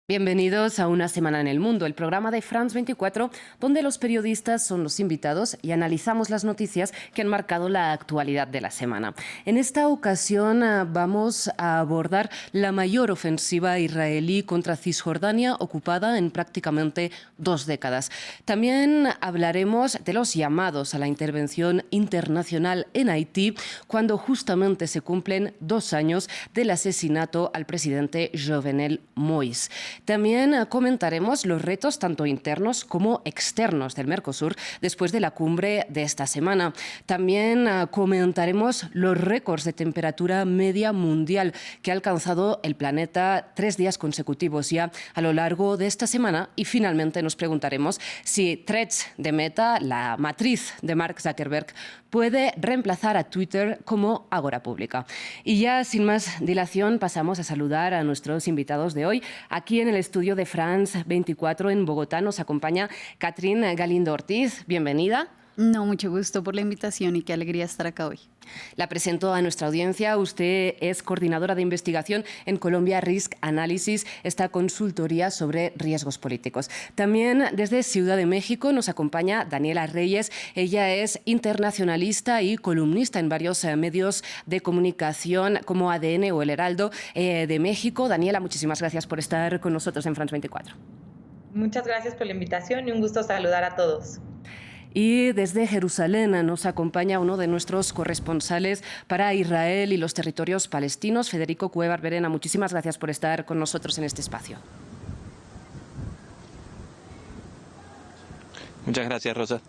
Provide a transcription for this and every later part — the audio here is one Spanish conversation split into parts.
Bienvenidos a Una Semana en el Mundo, el programa de France 24, donde los periodistas son los invitados y analizamos las noticias que han marcado la actualidad de la semana. En esta ocasión vamos a abordar la mayor ofensiva israelí contra Cisjordania, ocupada en prácticamente 2 décadas. También hablaremos de los llamados a la intervención internacional en Haití, cuando justamente se cumplen 2 años del asesinato al presidente Jovenel Moïse. También comentaremos los retos tanto internos como externos del Mercosur después de la cumbre de esta semana. También comentaremos los récords de temperatura media mundial que ha alcanzado el planeta 3 días consecutivos ya a lo largo de esta semana. Y finalmente nos preguntaremos si Threads de Meta, la matriz de Mark Zuckerberg, puede reemplazar a Twitter como Agora Pública. Y ya sin más dilación pasamos a saludar a nuestros invitados de hoy. Aquí en el estudio de France 24 en Bogotá nos acompaña Catherine Galindo Ortiz. Bienvenida. No, mucho gusto por la invitación y qué alegría estar acá hoy. La presento a nuestra audiencia. Usted es coordinadora de investigación en Colombia Risk Analysis, esta consultoría sobre riesgos políticos. También desde Ciudad de México nos acompaña Daniela Reyes. Ella es internacionalista y columnista en varios medios de comunicación como ADN o El Heraldo de México. Daniela, muchísimas gracias por estar con nosotros en France 24. Muchas gracias por la invitación y un gusto saludar a todos. Y desde Jerusalén nos acompaña uno de nuestros corresponsales para Israel y los territorios palestinos, Federico Cuéllar Verena. Muchísimas gracias por estar con nosotros en este espacio. Muchas gracias, Rosa.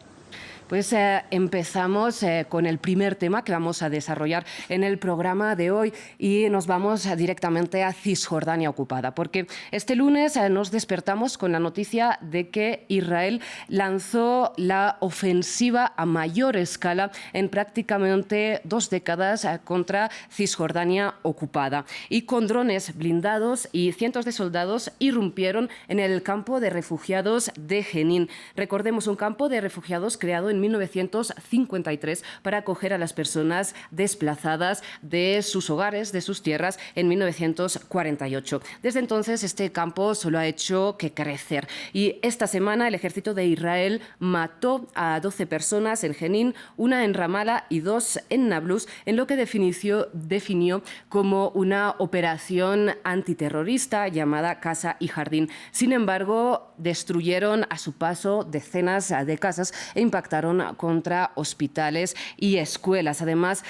Pues empezamos con el primer tema que vamos a desarrollar en el programa de hoy y nos vamos directamente a Cisjordania ocupada, porque este lunes nos despertamos con la noticia de que Israel lanzó la ofensiva a mayor escala en prácticamente 2 décadas contra Cisjordania ocupada. Y con drones blindados y cientos de soldados irrumpieron en el campo de refugiados de Jenin. Recordemos, un campo de refugiados creado en 1953 para acoger a las personas desplazadas de sus hogares, de sus tierras, en 1948. Desde entonces este campo solo ha hecho que crecer y esta semana el ejército de Israel mató a 12 personas en Jenin, 1 en Ramallah y 2 en Nablus, en lo que definió como una operación antiterrorista llamada Casa y Jardín. Sin embargo, destruyeron a su paso decenas de casas e impactaron contra hospitales y escuelas. Además,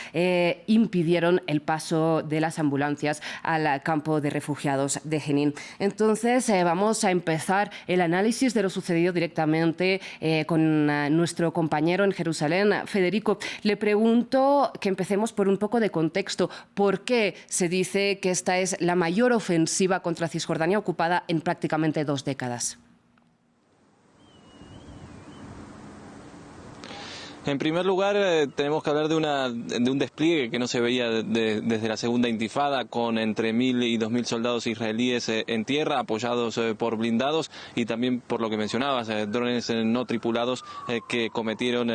impidieron el paso de las ambulancias al campo de refugiados de Jenin. Entonces, vamos a empezar el análisis de lo sucedido directamente con nuestro compañero en Jerusalén, Federico. Le pregunto que empecemos por un poco de contexto. ¿Por qué se dice que esta es la mayor ofensiva contra Cisjordania ocupada en prácticamente 2 décadas? En primer lugar, tenemos que hablar de un despliegue que no se veía desde la segunda intifada, con entre 1.000 y 2.000 soldados israelíes en tierra, apoyados por blindados y también por lo que mencionabas, drones no tripulados que cometieron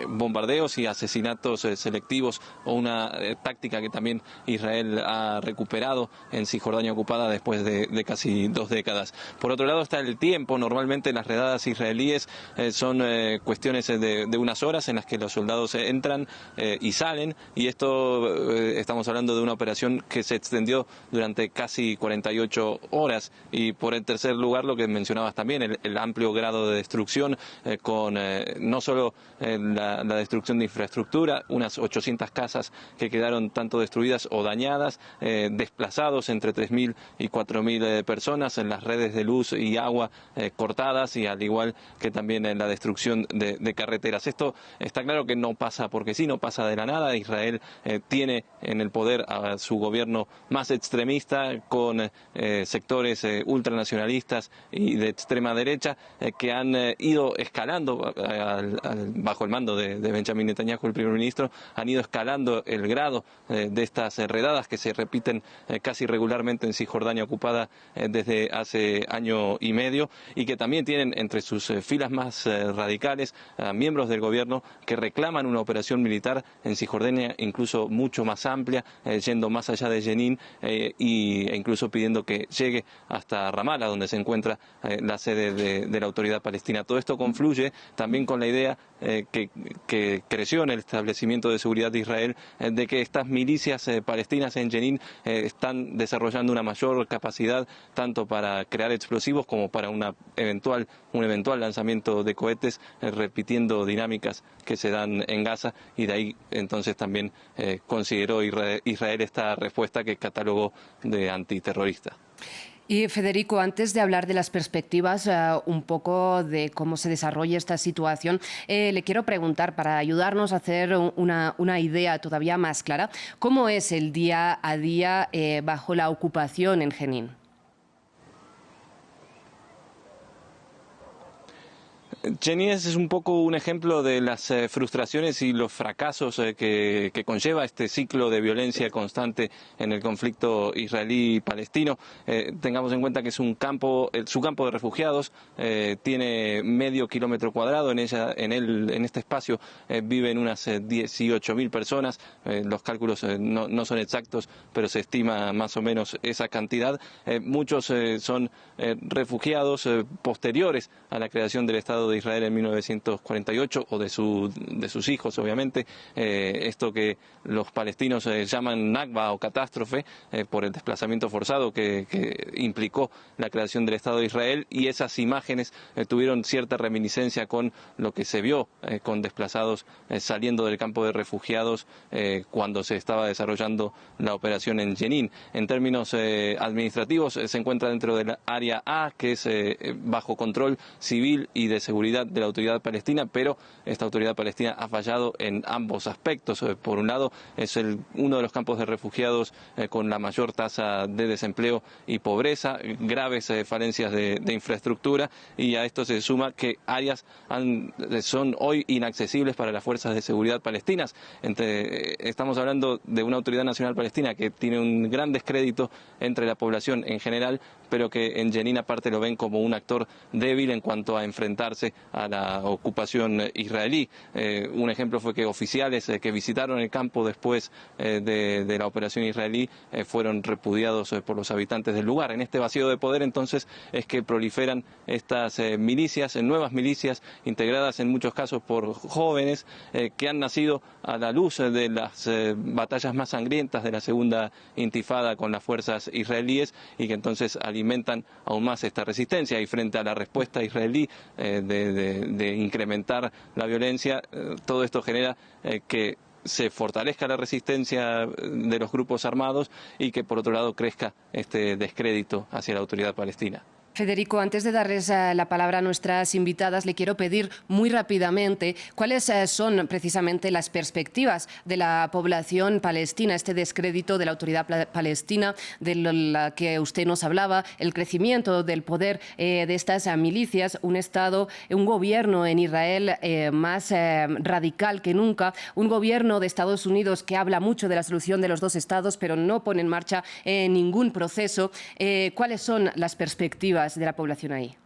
bombardeos y asesinatos selectivos, o una táctica que también Israel ha recuperado en Cisjordania ocupada después de casi 2 décadas. Por otro lado está el tiempo. Normalmente las redadas israelíes son cuestiones de unas horas en las que los soldados entran y salen, y esto estamos hablando de una operación que se extendió durante casi 48 horas. Y por el tercer lugar, lo que mencionabas también, el amplio grado de destrucción, con no solo la destrucción de infraestructura, unas 800 casas que quedaron tanto destruidas o dañadas, desplazados entre 3.000 y 4.000 personas, en las redes de luz y agua cortadas, y al igual que también en la destrucción de carreteras. Esto está claro que no pasa porque sí, no pasa de la nada. Israel tiene en el poder a su gobierno más extremista, con sectores ultranacionalistas y de extrema derecha que han ido escalando bajo el mando de Benjamin Netanyahu, el primer ministro, han ido escalando el grado de estas redadas que se repiten casi regularmente en Cisjordania ocupada desde hace año y medio, y que también tienen entre sus filas más radicales a miembros del gobierno Palestino que reclaman una operación militar en Cisjordania incluso mucho más amplia, yendo más allá de Jenin e incluso pidiendo que llegue hasta Ramallah, donde se encuentra la sede de la Autoridad Palestina. Todo esto confluye también con la idea que creció en el establecimiento de seguridad de Israel, de que estas milicias palestinas en Jenin están desarrollando una mayor capacidad tanto para crear explosivos como para un eventual lanzamiento de cohetes, repitiendo dinámicas que se dan en Gaza, y de ahí entonces también consideró Israel esta respuesta que catalogó de antiterrorista. Y Federico, antes de hablar de las perspectivas, un poco de cómo se desarrolla esta situación, le quiero preguntar, para ayudarnos a hacer una idea todavía más clara, ¿cómo es el día a día bajo la ocupación en Jenin? Jenin es un poco un ejemplo de las frustraciones y los fracasos que conlleva este ciclo de violencia constante en el conflicto israelí-palestino. Tengamos en cuenta que es su campo de refugiados, tiene medio kilómetro cuadrado, en este espacio viven unas 18.000 personas, los cálculos no son exactos, pero se estima más o menos esa cantidad. Muchos son refugiados posteriores a la creación del Estado de Israel en 1948, o de sus hijos, obviamente. Esto que los palestinos llaman Nakba o catástrofe, por el desplazamiento forzado que implicó la creación del Estado de Israel, y esas imágenes tuvieron cierta reminiscencia con lo que se vio con desplazados saliendo del campo de refugiados cuando se estaba desarrollando la operación en Jenin. En términos administrativos, se encuentra dentro del área A, que es bajo control civil y de seguridad de la Autoridad Palestina, pero esta Autoridad Palestina ha fallado en ambos aspectos. Por un lado, es uno de los campos de refugiados con la mayor tasa de desempleo y pobreza, graves falencias de infraestructura, y a esto se suma que áreas son hoy inaccesibles para las fuerzas de seguridad palestinas. Estamos hablando de una Autoridad Nacional Palestina que tiene un gran descrédito entre la población en general, pero que en Jenin aparte lo ven como un actor débil en cuanto a enfrentarse a la ocupación israelí. Un ejemplo fue que oficiales que visitaron el campo después de la operación israelí fueron repudiados por los habitantes del lugar. En este vacío de poder entonces es que proliferan estas milicias, nuevas milicias integradas en muchos casos por jóvenes que han nacido a la luz de las batallas más sangrientas de la segunda intifada con las fuerzas israelíes, y que entonces alimentan aún más esta resistencia. Y frente a la respuesta israelí de incrementar la violencia, todo esto genera que se fortalezca la resistencia de los grupos armados y que por otro lado crezca este descrédito hacia la Autoridad Palestina. Federico, antes de darles la palabra a nuestras invitadas, le quiero pedir muy rápidamente cuáles son precisamente las perspectivas de la población palestina, este descrédito de la Autoridad Palestina de la que usted nos hablaba, el crecimiento del poder de estas milicias, un Estado, un gobierno en Israel más radical que nunca, un gobierno de Estados Unidos que habla mucho de la solución de los dos estados, pero no pone en marcha ningún proceso. ¿Cuáles son las perspectivas de la población ahí?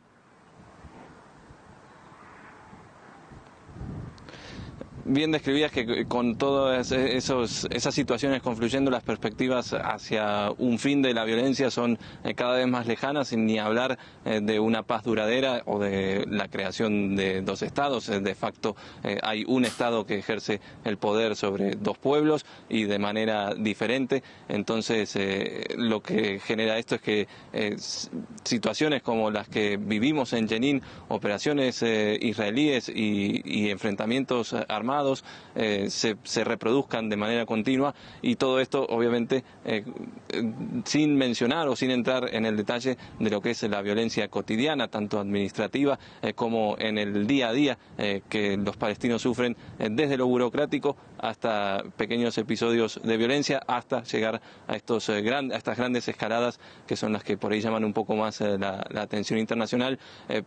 Bien describías que con todas esas situaciones confluyendo, las perspectivas hacia un fin de la violencia son cada vez más lejanas, sin ni hablar de una paz duradera o de la creación de dos estados. De facto hay un estado que ejerce el poder sobre dos pueblos y de manera diferente. Entonces lo que genera esto es que situaciones como las que vivimos en Jenin, operaciones israelíes y enfrentamientos armados, se reproduzcan de manera continua, y todo esto obviamente sin mencionar o sin entrar en el detalle de lo que es la violencia cotidiana, tanto administrativa como en el día a día que los palestinos sufren, desde lo burocrático hasta pequeños episodios de violencia, hasta llegar a estas grandes escaladas que son las que por ahí llaman un poco más la atención internacional,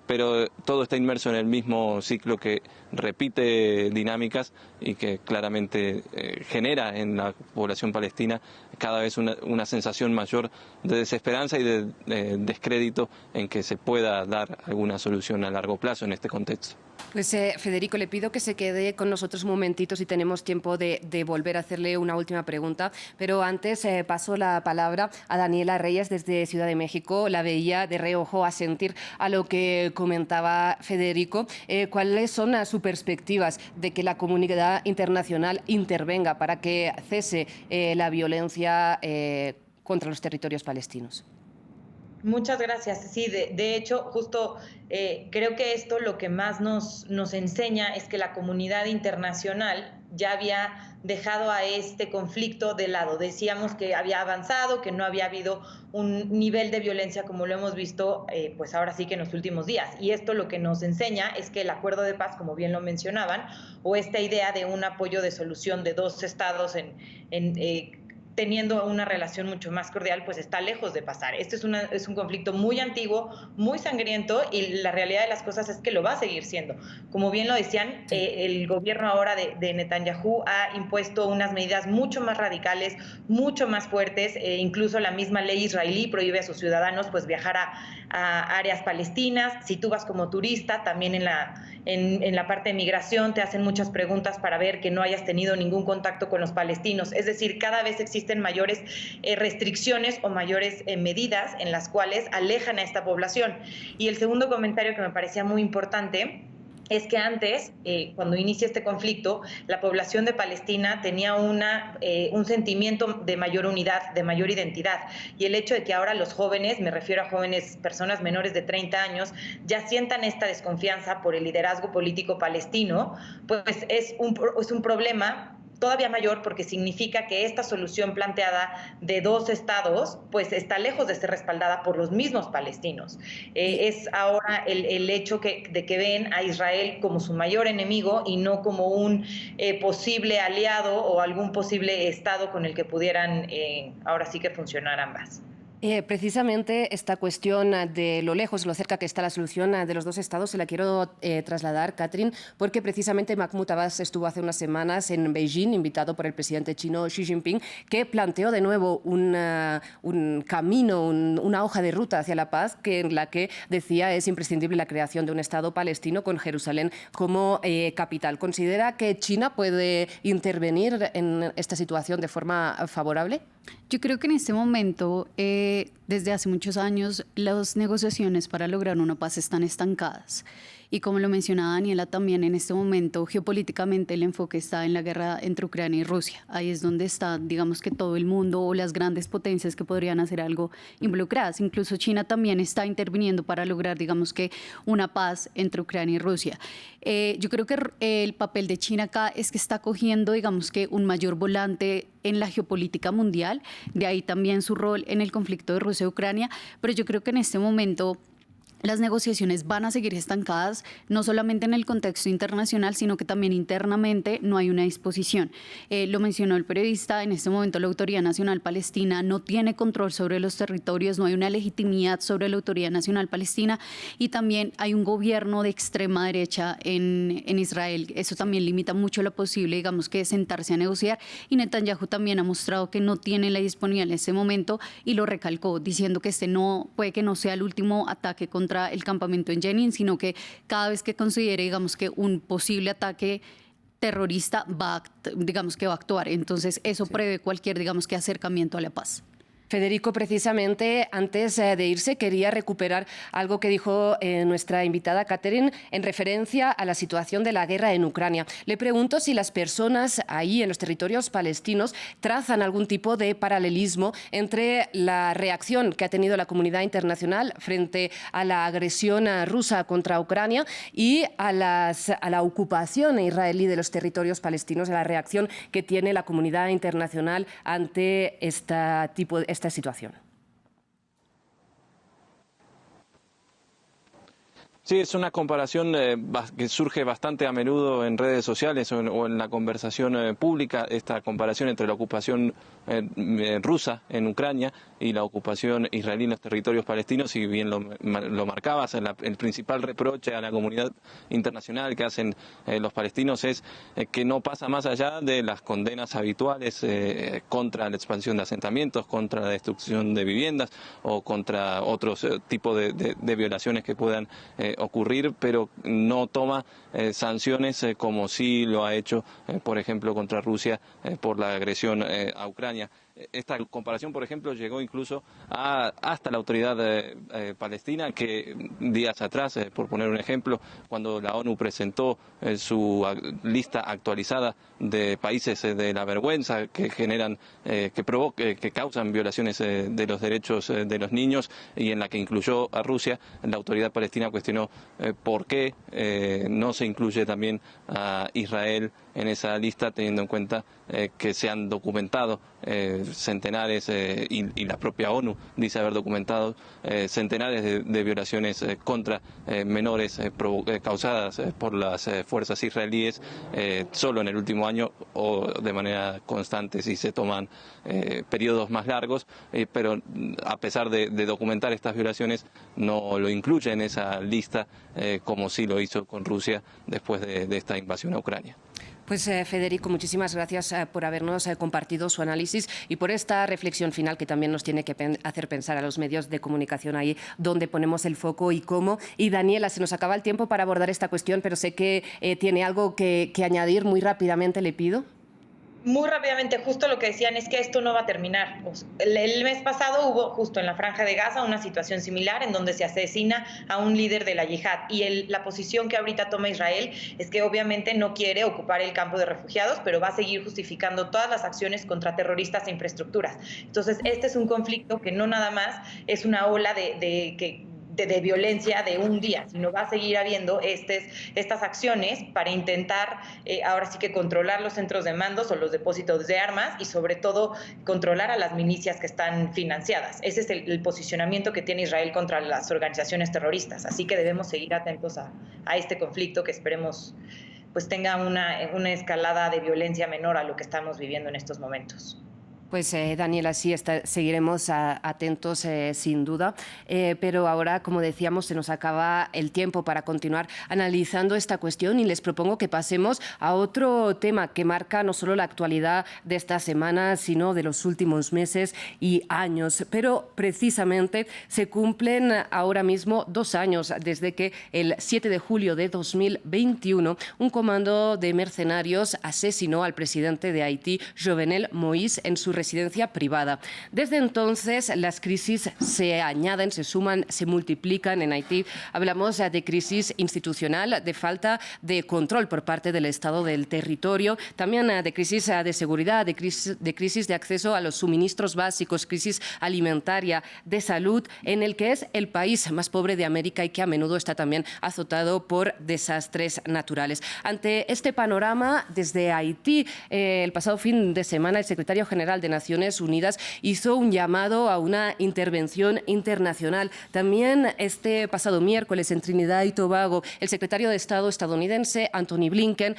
pero todo está inmerso en el mismo ciclo que repite dinámicas y que claramente genera en la población palestina cada vez una sensación mayor de desesperanza y de descrédito en que se pueda dar alguna solución a largo plazo en este contexto. Pues Federico, le pido que se quede con nosotros un momentito si tenemos tiempo de volver a hacerle una última pregunta, pero antes paso la palabra a Daniela Reyes desde Ciudad de México. La veía de reojo asentir a lo que comentaba Federico. ¿Cuáles son sus perspectivas de que la comunidad internacional intervenga para que cese la violencia contra los territorios palestinos? Muchas gracias. Sí, de hecho, justo creo que esto lo que más nos enseña es que la comunidad internacional ya había dejado a este conflicto de lado. Decíamos que había avanzado, que no había habido un nivel de violencia como lo hemos visto, pues ahora sí que en los últimos días. Y esto lo que nos enseña es que el acuerdo de paz, como bien lo mencionaban, o esta idea de un apoyo de solución de dos estados teniendo una relación mucho más cordial, pues está lejos de pasar. Este es un conflicto muy antiguo, muy sangriento, y la realidad de las cosas es que lo va a seguir siendo. Como bien lo decían, el gobierno ahora de Netanyahu ha impuesto unas medidas mucho más radicales, mucho más fuertes, incluso la misma ley israelí prohíbe a sus ciudadanos pues viajar a áreas palestinas. Si tú vas como turista, también en la parte de migración te hacen muchas preguntas para ver que no hayas tenido ningún contacto con los palestinos. Es decir, cada vez existen mayores restricciones o mayores medidas en las cuales alejan a esta población. Y el segundo comentario que me parecía muy importante es que antes, cuando inicia este conflicto, la población de Palestina tenía un sentimiento de mayor unidad, de mayor identidad. Y el hecho de que ahora los jóvenes, me refiero a jóvenes, personas menores de 30 años, ya sientan esta desconfianza por el liderazgo político palestino, pues es un problema todavía mayor, porque significa que esta solución planteada de dos estados pues está lejos de ser respaldada por los mismos palestinos. Es ahora el hecho de que ven a Israel como su mayor enemigo y no como un posible aliado o algún posible estado con el que pudieran ahora sí que funcionar ambas. Precisamente esta cuestión de lo lejos, lo cerca que está la solución de los dos estados, se la quiero trasladar, Catherine, porque precisamente Mahmoud Abbas estuvo hace unas semanas en Beijing, invitado por el presidente chino Xi Jinping, que planteó de nuevo un camino, una hoja de ruta hacia la paz, en la que decía es imprescindible la creación de un estado palestino con Jerusalén como capital. ¿Considera que China puede intervenir en esta situación de forma favorable? Yo creo que en este momento, desde hace muchos años, las negociaciones para lograr una paz están estancadas. Y como lo mencionaba Daniela también, en este momento geopolíticamente el enfoque está en la guerra entre Ucrania y Rusia. Ahí es donde está, digamos que todo el mundo o las grandes potencias que podrían hacer algo involucradas. Incluso China también está interviniendo para lograr, digamos que, una paz entre Ucrania y Rusia. Yo creo que el papel de China acá es que está cogiendo, digamos que, un mayor volante en la geopolítica mundial. De ahí también su rol en el conflicto de Rusia y Ucrania. Pero yo creo que en este momento las negociaciones van a seguir estancadas, no solamente en el contexto internacional, sino que también internamente no hay una disposición. Lo mencionó el periodista, en este momento la Autoridad Nacional Palestina no tiene control sobre los territorios, no hay una legitimidad sobre la Autoridad Nacional Palestina, y también hay un gobierno de extrema derecha en Israel. Eso también limita mucho la posible, digamos, que sentarse a negociar, y Netanyahu también ha mostrado que no tiene la disponibilidad en ese momento, y lo recalcó diciendo que puede que no sea el último ataque contra el campamento en Jenin, sino que cada vez que considere, digamos, que un posible ataque terrorista digamos que va a actuar. Entonces eso prevé cualquier, digamos, que acercamiento a la paz. Federico, precisamente antes de irse, quería recuperar algo que dijo nuestra invitada Catherine en referencia a la situación de la guerra en Ucrania. Le pregunto si las personas ahí en los territorios palestinos trazan algún tipo de paralelismo entre la reacción que ha tenido la comunidad internacional frente a la agresión rusa contra Ucrania y a la ocupación israelí de los territorios palestinos, a la reacción que tiene la comunidad internacional ante esta situación. Sí, es una comparación que surge bastante a menudo en redes sociales o en la conversación pública, esta comparación entre la ocupación rusa en Ucrania y la ocupación israelí en los territorios palestinos. Si bien lo marcabas, el principal reproche a la comunidad internacional que hacen los palestinos es que no pasa más allá de las condenas habituales contra la expansión de asentamientos, contra la destrucción de viviendas o contra otros tipos de violaciones que puedan ocurrir, pero no toma sanciones como sí lo ha hecho, por ejemplo, contra Rusia por la agresión a Ucrania. Esta comparación, por ejemplo, llegó incluso hasta la autoridad palestina, que días atrás, por poner un ejemplo, cuando la ONU presentó su lista actualizada de países de la vergüenza que generan, que causan violaciones de los derechos de los niños, y en la que incluyó a Rusia, la autoridad palestina cuestionó por qué no se incluye también a Israel en esa lista, teniendo en cuenta que se han documentado centenares, y la propia ONU dice haber documentado centenares de violaciones contra menores causadas por las fuerzas israelíes solo en el último año, o de manera constante si se toman periodos más largos, pero a pesar de documentar estas violaciones no lo incluye en esa lista como sí lo hizo con Rusia después de esta invasión a Ucrania. Pues Federico, muchísimas gracias por habernos compartido su análisis y por esta reflexión final que también nos tiene que hacer pensar a los medios de comunicación ahí donde ponemos el foco y cómo. Y Daniela, se nos acaba el tiempo para abordar esta cuestión, pero sé que tiene algo que añadir muy rápidamente, le pido. Muy rápidamente, justo lo que decían es que esto no va a terminar. El mes pasado hubo justo en la Franja de Gaza una situación similar en donde se asesina a un líder de la yihad, y la posición que ahorita toma Israel es que obviamente no quiere ocupar el campo de refugiados, pero va a seguir justificando todas las acciones contra terroristas e infraestructuras. Entonces, este es un conflicto que no nada más es una ola de violencia de un día, sino va a seguir habiendo estas acciones para intentar ahora sí que controlar los centros de mandos o los depósitos de armas, y sobre todo controlar a las milicias que están financiadas. Ese es el posicionamiento que tiene Israel contra las organizaciones terroristas, así que debemos seguir atentos a este conflicto, que esperemos pues tenga una escalada de violencia menor a lo que estamos viviendo en estos momentos. Pues Daniela, sí, seguiremos atentos sin duda, pero ahora, como decíamos, se nos acaba el tiempo para continuar analizando esta cuestión, y les propongo que pasemos a otro tema que marca no solo la actualidad de esta semana, sino de los últimos meses y años. Pero precisamente se cumplen ahora mismo 2 años desde que el 7 de julio de 2021 un comando de mercenarios asesinó al presidente de Haití, Jovenel Moïse, en su residencia privada. Desde entonces, las crisis se añaden, se suman, se multiplican en Haití. Hablamos de crisis institucional, de falta de control por parte del Estado del territorio, también de crisis de seguridad, de crisis de acceso a los suministros básicos, crisis alimentaria, de salud, en el que es el país más pobre de América y que a menudo está también azotado por desastres naturales. Ante este panorama, desde Haití, el pasado fin de semana, el secretario general de Naciones Unidas hizo un llamado a una intervención internacional. También este pasado miércoles en Trinidad y Tobago, el secretario de Estado estadounidense, Antony Blinken,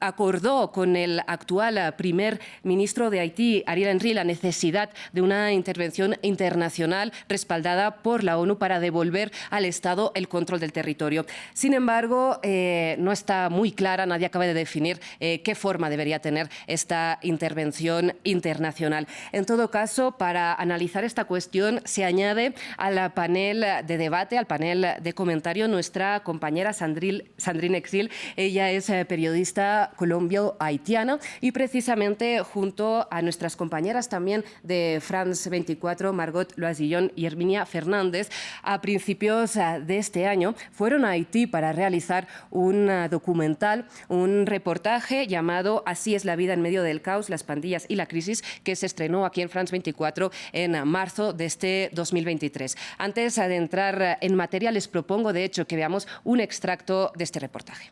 acordó con el actual primer ministro de Haití, Ariel Henry, la necesidad de una intervención internacional respaldada por la ONU para devolver al Estado el control del territorio. Sin embargo, no está muy clara, nadie acaba de definir qué forma debería tener esta intervención internacional. En todo caso, para analizar esta cuestión se añade al panel de debate, al panel de comentario, nuestra compañera Sandrine Exil. Ella es periodista colombo-haitiana, y precisamente junto a nuestras compañeras también de France 24, Margot Loisillon y Herminia Fernández, a principios de este año fueron a Haití para realizar un documental, un reportaje llamado Así es la vida en medio del caos, las pandillas y la crisis, que se estrenó aquí en France 24 en marzo de este 2023. Antes de entrar en materia, les propongo de hecho que veamos un extracto de este reportaje.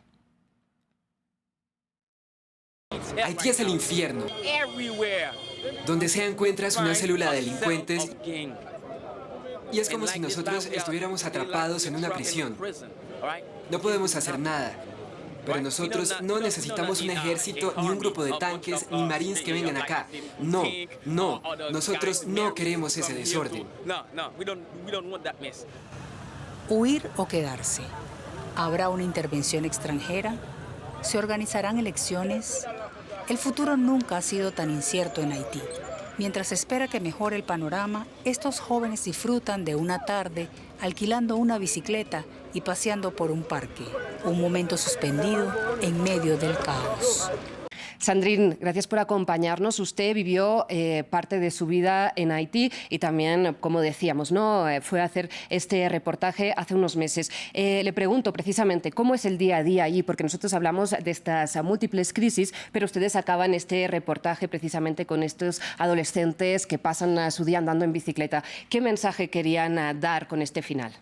Haití es el infierno. Donde sea encuentras una célula de delincuentes y es como si nosotros estuviéramos atrapados en una prisión. No podemos hacer nada, pero nosotros no necesitamos un ejército, ni un grupo de tanques, ni marines que vengan acá. No, nosotros no queremos ese desorden. Huir o quedarse. ¿Habrá una intervención extranjera? ¿Se organizarán elecciones? El futuro nunca ha sido tan incierto en Haití. Mientras espera que mejore el panorama, estos jóvenes disfrutan de una tarde alquilando una bicicleta y paseando por un parque. Un momento suspendido en medio del caos. Sandrine, gracias por acompañarnos. Usted vivió parte de su vida en Haití y también, como decíamos, ¿no? Fue a hacer este reportaje hace unos meses. Le pregunto precisamente cómo es el día a día allí, porque nosotros hablamos de estas múltiples crisis, pero ustedes acaban este reportaje precisamente con estos adolescentes que pasan su día andando en bicicleta. ¿Qué mensaje querían dar con este final?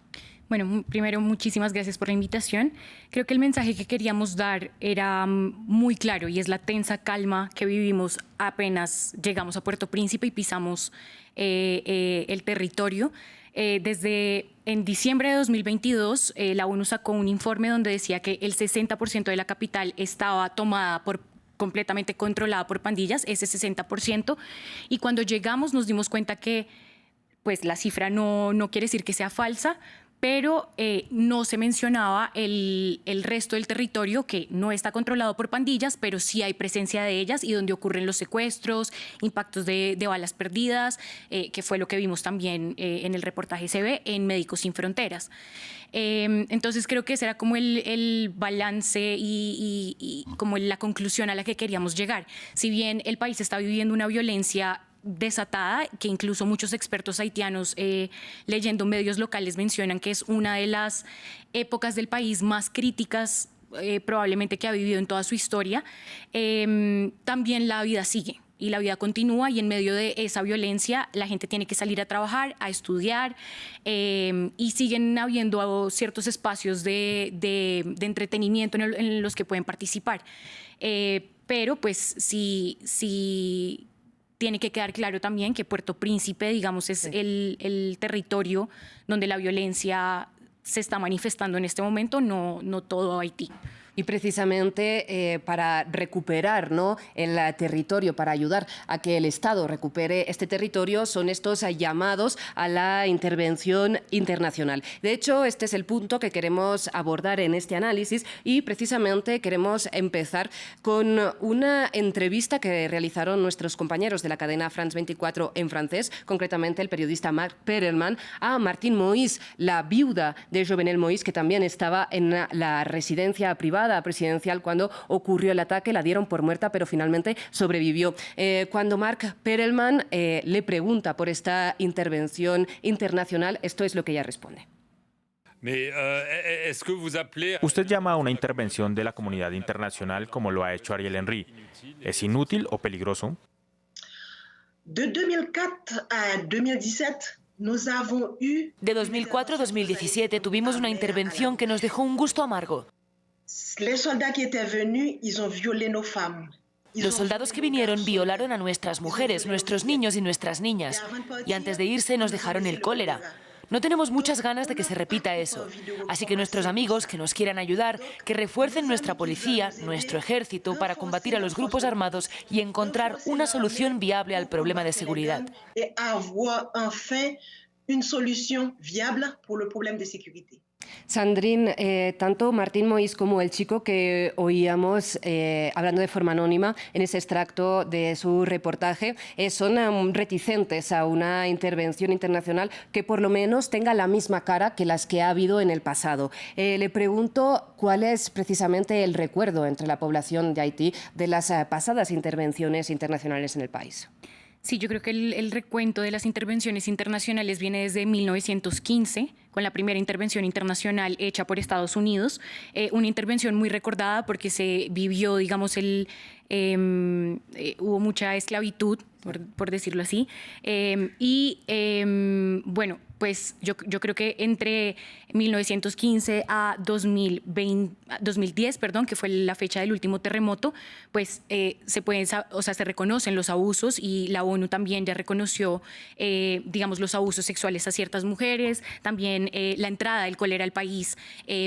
Bueno, primero, muchísimas gracias por la invitación. Creo que el mensaje que queríamos dar era muy claro y es la tensa calma que vivimos apenas llegamos a Puerto Príncipe y pisamos el territorio. Desde en diciembre de 2022, la ONU sacó un informe donde decía que el 60% de la capital estaba tomada completamente controlada por pandillas, ese 60%. Y cuando llegamos nos dimos cuenta que pues, la cifra no quiere decir que sea falsa, pero no se mencionaba el resto del territorio que no está controlado por pandillas, pero sí hay presencia de ellas y donde ocurren los secuestros, impactos de balas perdidas, que fue lo que vimos también en el reportaje se ve en Médicos Sin Fronteras. Entonces creo que ese era como el balance y como la conclusión a la que queríamos llegar. Si bien el país está viviendo una violencia desatada, que incluso muchos expertos haitianos leyendo medios locales mencionan que es una de las épocas del país más críticas probablemente que ha vivido en toda su historia, también la vida sigue y la vida continúa y en medio de esa violencia la gente tiene que salir a trabajar, a estudiar y siguen habiendo ciertos espacios de entretenimiento en los que pueden participar. Pero pues sí tiene que quedar claro también que Puerto Príncipe, digamos, es el territorio donde la violencia se está manifestando en este momento, no todo Haití. Y precisamente para recuperar, ¿no?, el territorio, para ayudar a que el Estado recupere este territorio, son estos llamados a la intervención internacional. De hecho, este es el punto que queremos abordar en este análisis y precisamente queremos empezar con una entrevista que realizaron nuestros compañeros de la cadena France 24 en francés, concretamente el periodista Marc Perelman, a Martine Moïse, la viuda de Jovenel Moïse, que también estaba en la residencia privada presidencial cuando ocurrió el ataque. La dieron por muerta, pero finalmente sobrevivió. Cuando Marc Perelman le pregunta por esta intervención internacional, esto es lo que ella responde. ¿Usted llama a una intervención de la comunidad internacional como lo ha hecho Ariel Henry? ¿Es inútil o peligroso? De 2004 a 2017, de 2004 a 2017 tuvimos una intervención que nos dejó un gusto amargo. Los soldados que vinieron violaron a nuestras mujeres, nuestros niños y nuestras niñas. Y antes de irse nos dejaron el cólera. No tenemos muchas ganas de que se repita eso. Así que nuestros amigos que nos quieran ayudar, que refuercen nuestra policía, nuestro ejército para combatir a los grupos armados y encontrar una solución viable al problema de seguridad. Sandrine, tanto Martine Moïse como el chico que oíamos hablando de forma anónima en ese extracto de su reportaje son reticentes a una intervención internacional que por lo menos tenga la misma cara que las que ha habido en el pasado. Le pregunto cuál es precisamente el recuerdo entre la población de Haití de las pasadas intervenciones internacionales en el país. Sí, yo creo que el recuento de las intervenciones internacionales viene desde 1915, con la primera intervención internacional hecha por Estados Unidos, una intervención muy recordada porque se vivió, digamos, hubo mucha esclavitud, por decirlo así, bueno, pues yo creo que entre 1915 a 2010, que fue la fecha del último terremoto, pues se reconocen los abusos y la ONU también ya reconoció, digamos, los abusos sexuales a ciertas mujeres, también la entrada del cólera al país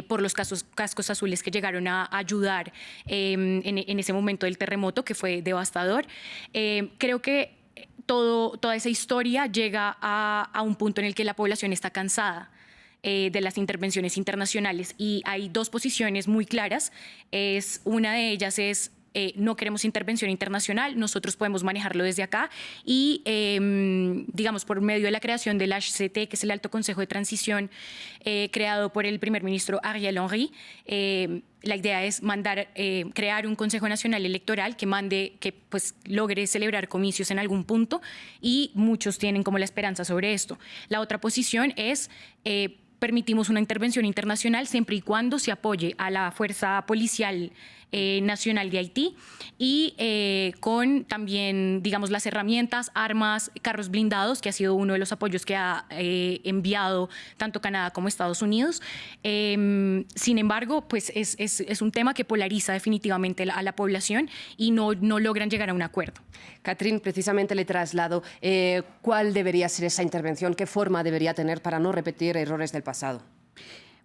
por los cascos azules que llegaron a ayudar en ese momento del terremoto, que fue devastador. Creo que toda esa historia llega a un punto en el que la población está cansada de las intervenciones internacionales y hay dos posiciones muy claras. Una de ellas es no queremos intervención internacional, nosotros podemos manejarlo desde acá y, digamos, por medio de la creación del HCT, que es el Alto Consejo de Transición, creado por el primer ministro Ariel Henry, la idea es crear un Consejo Nacional Electoral que pues logre celebrar comicios en algún punto, y muchos tienen como la esperanza sobre esto. La otra posición es permitimos una intervención internacional siempre y cuando se apoye a la fuerza policial nacional de Haití y con también, digamos, las herramientas, armas, carros blindados, que ha sido uno de los apoyos que ha enviado tanto Canadá como Estados Unidos. Sin embargo, pues es un tema que polariza definitivamente a la población y no logran llegar a un acuerdo. Catherine, precisamente le traslado cuál debería ser esa intervención, qué forma debería tener para no repetir errores del pasado.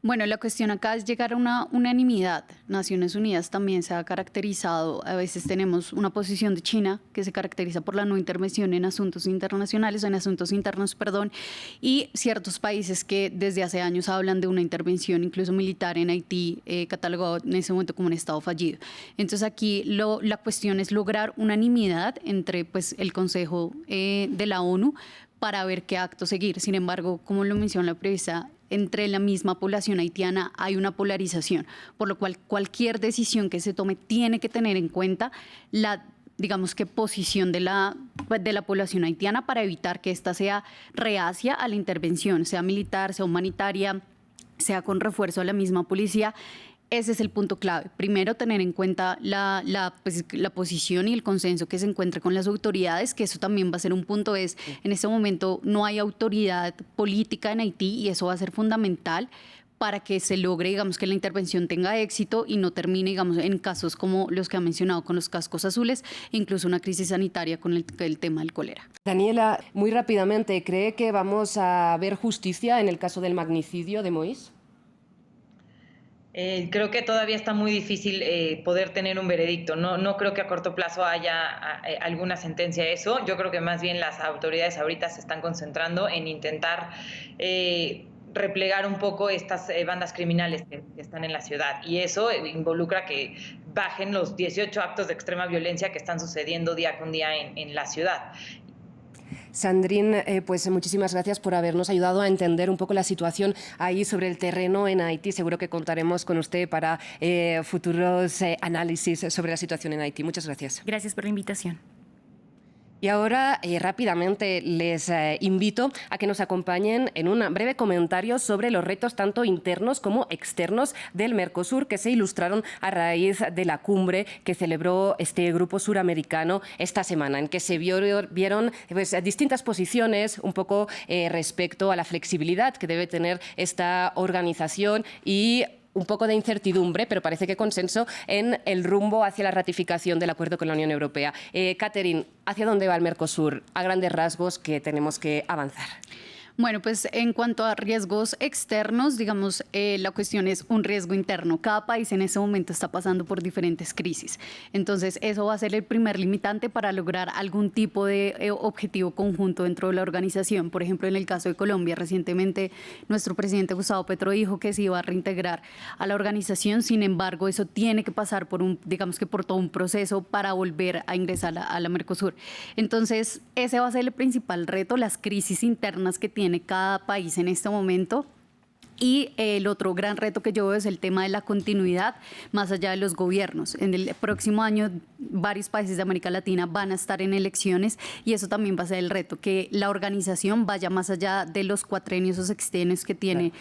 Bueno, la cuestión acá es llegar a una unanimidad. Naciones Unidas también se ha caracterizado, a veces tenemos una posición de China que se caracteriza por la no intervención en asuntos internacionales, en asuntos internos, perdón, y ciertos países que desde hace años hablan de una intervención incluso militar en Haití, catalogado en ese momento como un estado fallido. Entonces aquí la cuestión es lograr unanimidad entre pues, el Consejo de la ONU para ver qué acto seguir. Sin embargo, como lo mencionó la periodista, entre la misma población haitiana hay una polarización, por lo cual cualquier decisión que se tome tiene que tener en cuenta la, digamos que, posición de la población haitiana para evitar que ésta sea reacia a la intervención, sea militar, sea humanitaria, sea con refuerzo a la misma policía. Ese es el punto clave. Primero, tener en cuenta la posición y el consenso que se encuentre con las autoridades, que eso también va a ser un punto. En este momento no hay autoridad política en Haití y eso va a ser fundamental para que se logre, digamos, que la intervención tenga éxito y no termine, digamos, en casos como los que ha mencionado con los cascos azules, incluso una crisis sanitaria con el tema del cólera. Daniela, muy rápidamente, ¿cree que vamos a ver justicia en el caso del magnicidio de Moïse? Creo que todavía está muy difícil poder tener un veredicto. No creo que a corto plazo haya alguna sentencia de eso. Yo creo que más bien las autoridades ahorita se están concentrando en intentar replegar un poco estas bandas criminales que están en la ciudad. Y eso involucra que bajen los 18 actos de extrema violencia que están sucediendo día con día en la ciudad. Sandrine, pues muchísimas gracias por habernos ayudado a entender un poco la situación ahí sobre el terreno en Haití. Seguro que contaremos con usted para futuros análisis sobre la situación en Haití. Muchas gracias. Gracias por la invitación. Y ahora rápidamente les invito a que nos acompañen en un breve comentario sobre los retos tanto internos como externos del Mercosur que se ilustraron a raíz de la cumbre que celebró este grupo suramericano esta semana, en que se vieron pues, distintas posiciones un poco respecto a la flexibilidad que debe tener esta organización y un poco de incertidumbre, pero parece que consenso en el rumbo hacia la ratificación del acuerdo con la Unión Europea. Catherine, ¿hacia dónde va el Mercosur? A grandes rasgos, que tenemos que avanzar. Bueno, pues en cuanto a riesgos externos, digamos, la cuestión es un riesgo interno. Cada país en ese momento está pasando por diferentes crisis. Entonces, eso va a ser el primer limitante para lograr algún tipo de objetivo conjunto dentro de la organización. Por ejemplo, en el caso de Colombia, recientemente nuestro presidente Gustavo Petro dijo que se iba a reintegrar a la organización. Sin embargo, eso tiene que pasar por por todo un proceso para volver a ingresar a la Mercosur. Entonces, ese va a ser el principal reto, las crisis internas que tiene cada país en este momento. Y el otro gran reto que yo veo es el tema de la continuidad más allá de los gobiernos. En el próximo año varios países de América Latina van a estar en elecciones y eso también va a ser el reto, que la organización vaya más allá de los cuatrenios o sexenios que tiene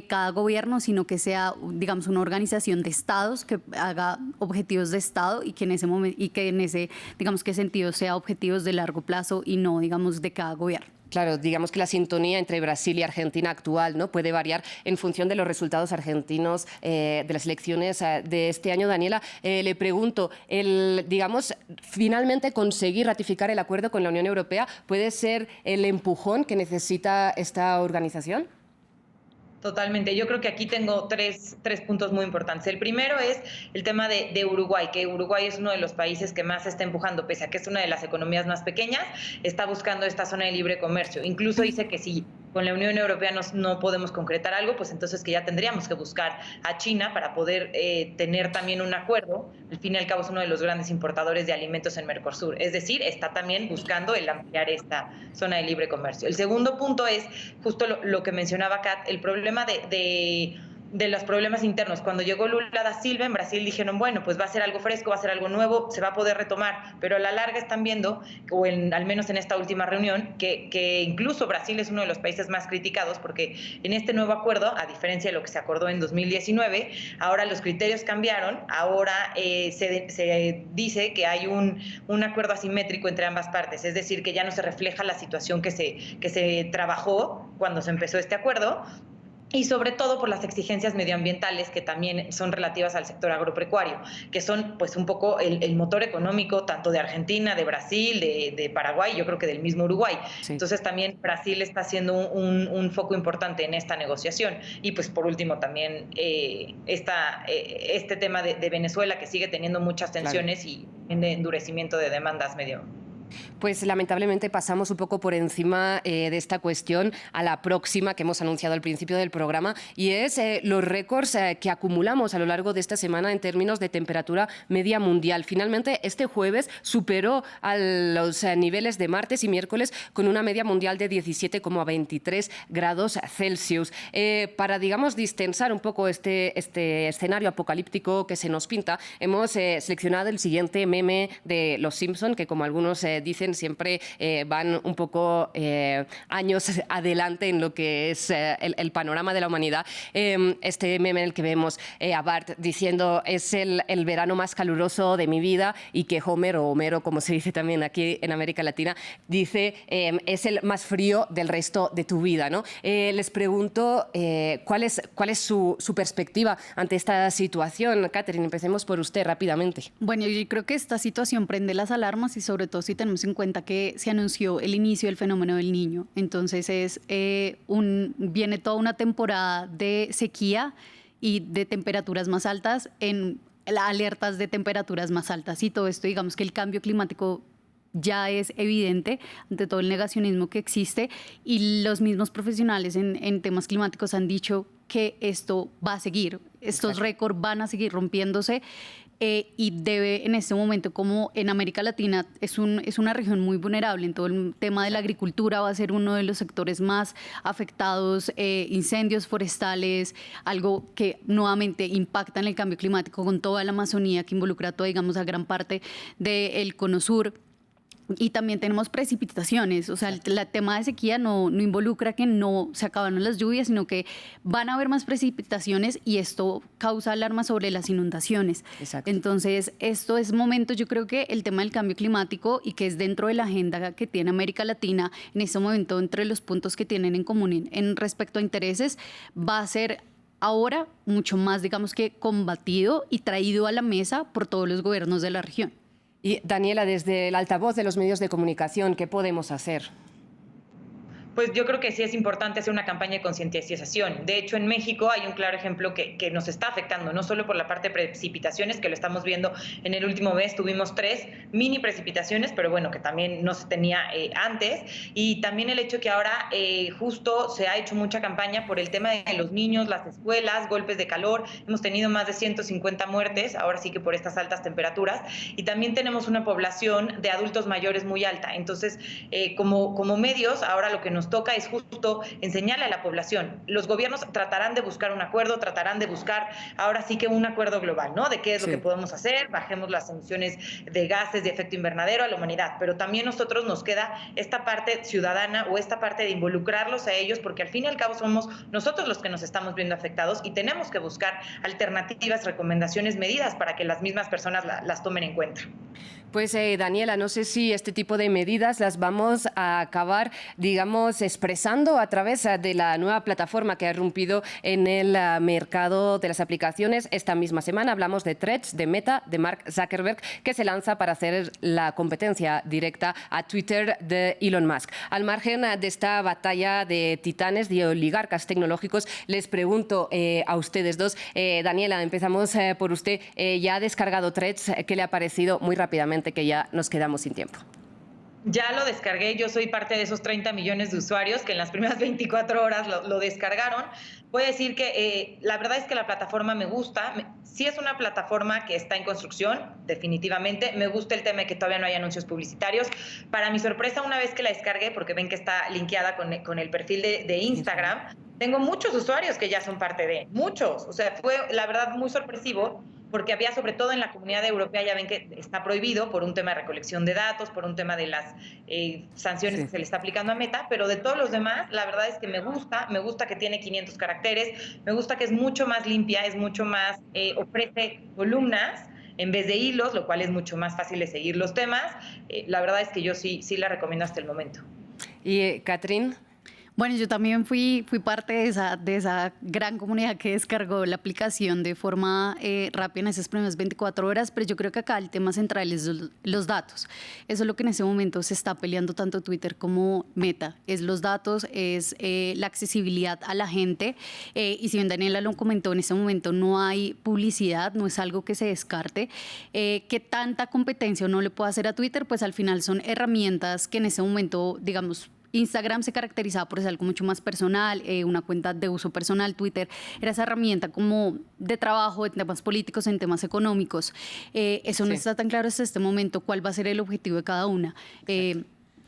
cada gobierno, sino que sea, digamos, una organización de estados que haga objetivos de estado y que en ese digamos, que sentido sea objetivos de largo plazo y no, digamos, de cada gobierno. Claro, digamos que la sintonía entre Brasil y Argentina actual, ¿no?, puede variar en función de los resultados argentinos de las elecciones de este año. Daniela, le pregunto, digamos, finalmente conseguir ratificar el acuerdo con la Unión Europea, ¿puede ser el empujón que necesita esta organización? Totalmente. Yo creo que aquí tengo tres puntos muy importantes. El primero es el tema de Uruguay, que Uruguay es uno de los países que más se está empujando, pese a que es una de las economías más pequeñas, está buscando esta zona de libre comercio. Incluso dice que si con la Unión Europea no podemos concretar algo, pues entonces que ya tendríamos que buscar a China para poder tener también un acuerdo. Al fin y al cabo es uno de los grandes importadores de alimentos en Mercosur. Es decir, está también buscando el ampliar esta zona de libre comercio. El segundo punto es justo lo que mencionaba Kat, el problema de los problemas internos. Cuando llegó Lula da Silva en Brasil dijeron, bueno, pues va a ser algo fresco, va a ser algo nuevo, se va a poder retomar, pero a la larga están viendo, o al menos en esta última reunión, que incluso Brasil es uno de los países más criticados porque en este nuevo acuerdo, a diferencia de lo que se acordó en 2019, ahora los criterios cambiaron, ahora se dice que hay un acuerdo asimétrico entre ambas partes, es decir, que ya no se refleja la situación que se trabajó cuando se empezó este acuerdo, y sobre todo por las exigencias medioambientales que también son relativas al sector agropecuario, que son pues un poco el motor económico tanto de Argentina, de Brasil, de Paraguay, yo creo que del mismo Uruguay. Sí. Entonces también Brasil está siendo un foco importante en esta negociación. Y pues por último también este tema de Venezuela, que sigue teniendo muchas tensiones, claro, y en endurecimiento de demandas medio. Pues lamentablemente pasamos un poco por encima de esta cuestión a la próxima que hemos anunciado al principio del programa, y es los récords que acumulamos a lo largo de esta semana en términos de temperatura media mundial. Finalmente, este jueves superó a los niveles de martes y miércoles con una media mundial de 17,23 grados Celsius. Para, digamos, distensar un poco este escenario apocalíptico que se nos pinta, hemos seleccionado el siguiente meme de Los Simpson, que como algunos dicen siempre van un poco años adelante en lo que es el panorama de la humanidad. Este meme en el que vemos a Bart diciendo es el verano más caluroso de mi vida, y que Homer, o Homero como se dice también aquí en América Latina, dice es el más frío del resto de tu vida, ¿no? Les pregunto ¿cuál es su perspectiva ante esta situación. Catherine, empecemos por usted rápidamente. Bueno, yo creo que esta situación prende las alarmas, y sobre todo si tenemos en cuenta que se anunció el inicio del fenómeno del Niño. Entonces viene toda una temporada de sequía y de temperaturas más altas, en alertas de temperaturas más altas, y todo esto, digamos que el cambio climático ya es evidente ante todo el negacionismo que existe, y los mismos profesionales en temas climáticos han dicho que esto va a seguir, estos récords van a seguir rompiéndose. Y debe en este momento, como en América Latina es una región muy vulnerable en todo el tema de la agricultura, va a ser uno de los sectores más afectados, incendios forestales, algo que nuevamente impacta en el cambio climático con toda la Amazonía, que involucra toda, digamos, a gran parte del Cono Sur. Y también tenemos precipitaciones, o sea, el tema de sequía no involucra que no se acabaron las lluvias, sino que van a haber más precipitaciones, y esto causa alarma sobre las inundaciones. Exacto. Entonces, esto es momento, yo creo que el tema del cambio climático, y que es dentro de la agenda que tiene América Latina, en este momento entre los puntos que tienen en común en respecto a intereses, va a ser ahora mucho más, digamos, que combatido y traído a la mesa por todos los gobiernos de la región. Y Daniela, desde el altavoz de los medios de comunicación, ¿qué podemos hacer? Pues yo creo que sí es importante hacer una campaña de concientización. De hecho, en México hay un claro ejemplo que nos está afectando, no solo por la parte de precipitaciones, que lo estamos viendo en el último mes, tuvimos 3 mini precipitaciones, pero bueno, que también no se tenía antes, y también el hecho que ahora justo se ha hecho mucha campaña por el tema de los niños, las escuelas, golpes de calor, hemos tenido más de 150 muertes, ahora sí que por estas altas temperaturas, y también tenemos una población de adultos mayores muy alta. Entonces, como medios, ahora lo que nos toca es justo enseñarle a la población. Los gobiernos tratarán de buscar un acuerdo, tratarán de buscar ahora sí que un acuerdo global, ¿no? De qué es lo que podemos hacer, bajemos las emisiones de gases de efecto invernadero a la humanidad, pero también nosotros nos queda esta parte ciudadana, o esta parte de involucrarlos a ellos, porque al fin y al cabo somos nosotros los que nos estamos viendo afectados, y tenemos que buscar alternativas, recomendaciones, medidas para que las mismas personas las tomen en cuenta. Pues Daniela, no sé si este tipo de medidas las vamos a acabar, digamos, expresando a través de la nueva plataforma que ha irrumpido en el mercado de las aplicaciones. Esta misma semana hablamos de Threads, de Meta, de Mark Zuckerberg, que se lanza para hacer la competencia directa a Twitter de Elon Musk. Al margen de esta batalla de titanes, de oligarcas tecnológicos, les pregunto a ustedes dos. Daniela, empezamos por usted. Ya ha descargado Threads. ¿Qué le ha parecido? Muy rápidamente, que ya nos quedamos sin tiempo. Ya lo descargué, yo soy parte de esos 30 millones de usuarios que en las primeras 24 horas lo descargaron. Voy a decir que la verdad es que la plataforma me gusta. Sí es una plataforma que está en construcción, definitivamente. Me gusta el tema de que todavía no hay anuncios publicitarios. Para mi sorpresa, una vez que la descargué, porque ven que está linkeada con el perfil de Instagram, tengo muchos usuarios que ya son parte de, muchos. O sea, fue la verdad muy sorpresivo, porque había, sobre todo en la comunidad europea, ya ven que está prohibido por un tema de recolección de datos, por un tema de las sanciones que se le está aplicando a Meta, pero de todos los demás, la verdad es que me gusta que tiene 500 caracteres, me gusta que es mucho más limpia, es mucho más, ofrece columnas en vez de hilos, lo cual es mucho más fácil de seguir los temas. La verdad es que yo sí la recomiendo hasta el momento. Y Catherine. Bueno, yo también fui parte de esa gran comunidad que descargó la aplicación de forma rápida en esas primeras 24 horas, pero yo creo que acá el tema central es los datos. Eso es lo que en ese momento se está peleando tanto Twitter como Meta, es los datos, es la accesibilidad a la gente, y si bien Daniela lo comentó, en ese momento no hay publicidad, no es algo que se descarte. ¿Qué tanta competencia uno le puede hacer a Twitter? Pues al final son herramientas que en ese momento, digamos, Instagram se caracterizaba por ser algo mucho más personal, una cuenta de uso personal. Twitter era esa herramienta como de trabajo en temas políticos, en temas económicos. Eso no está tan claro hasta este momento cuál va a ser el objetivo de cada una.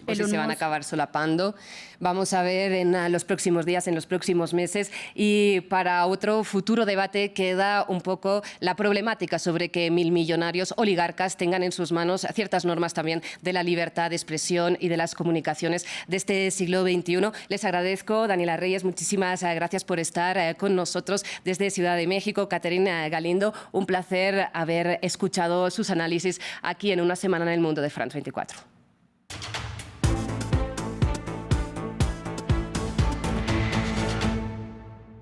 Pues si se van a acabar solapando. Vamos a ver en los próximos días, en los próximos meses. Y para otro futuro debate queda un poco la problemática sobre que milmillonarios oligarcas tengan en sus manos ciertas normas también de la libertad de expresión y de las comunicaciones de este siglo XXI. Les agradezco, Daniela Reyes, muchísimas gracias por estar con nosotros desde Ciudad de México. Catherine Galindo, un placer haber escuchado sus análisis aquí en Una Semana en el Mundo de France 24.